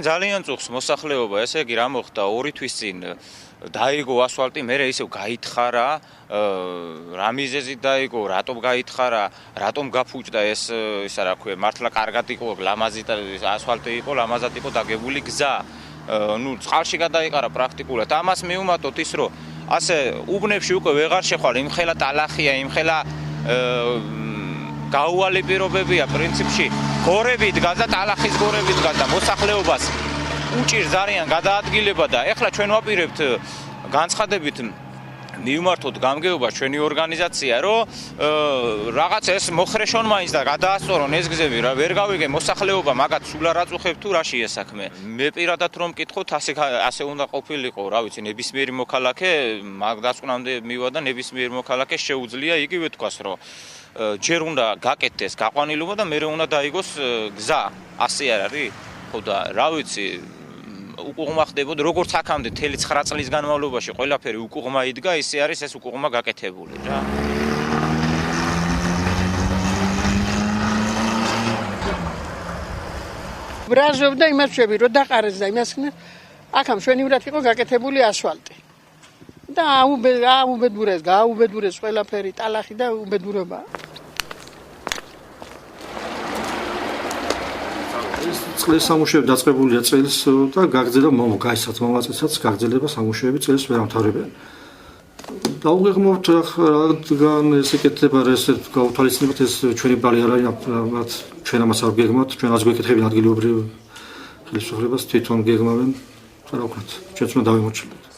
ძალიან წუხს მოსახლეობა, ესე იგი რა მოხდა 2 თვის წინ დაიგო ასფალტი, მერე ისევ გაითხარა, რა მიზეზით დაიგო, რატომ გაითხარა, რატომ გაფუჭდა ეს ისა რა ქვია, მართლა კარგად იყო, ლამაზით ასფალტი იყო, ლამაზად იყო დაგებული გზა. წყალში გადაიყარა პრაქტიკულად. ამას მივუმატოთ ის, რომ ასე უბნებში უკვე ვეღარ შეხვალ, იმხელა ტალახია, იმხელა გაუვალი პირობებია პრინციპში. გორებით გადა, ტალახის გორებით გადა, მოსახლეობას უჭირს ძალიან გადაადგილება და ეხლა ჩვენ ვაპირებთ განცხადებით მივმართოთ გამგეობას ჩვენი ორგანიზაცია, რომ რაღაც ეს მოხრეშონ მაინც და გადაასწორონ ეს გზები, რა ვერ გავიგე მოსახლეობა მაგათ სულ არ აწუხებ თუ რაში ეს საქმე. მე პირადად რომ მკითხოთ, ასე უნდა ყოფილიყო, რა ვიცი, ნებისმიერი მოქალაქე მაგ დასკვნამდე მივა და ნებისმიერ მოქალაქეს შეუძლია იგივე თქვას, რომ ჯერ უნდა გაკეთდეს გაყვანილობა და მერე უნდა დაიგოს გზა. ასე არ არის? ხო და რა ვიცი, უკუღმა ხდებოდა როგორც აქამდე 9 წლის განმავლობაში ყველაფერი უკუღმა იდგა, ისე არის ეს უკუღმა გაკეთებული რა. ბრაზობდა იმას შვები რომ დაყარეს და იმას ხნეს აქამ შვენივრად იყო გაკეთებული ასფალტი. და გააუბედურეს ყველაფერი ტალახი და უბედურება. წყლის სამუშაოები დაწყებულია წელს და გაგრძელება გაისაც მომაწყესაც გაგრძელება სამუშაოები წელს ვერ ამთავრებიან. დაუღებთ რადგან ეს ეკეთება ეს გაუთვალისწინებთ ეს ჩვენი ბალი არ არის მათ ჩვენ ამას არ გეგმავთ ჩვენ რაც გვეკითხებიან ადგილობრივ ხელისუფლებას თვითონ გეგმავენ და რა ვქნათ ჩვენც უნდა დავიმოჩილოთ.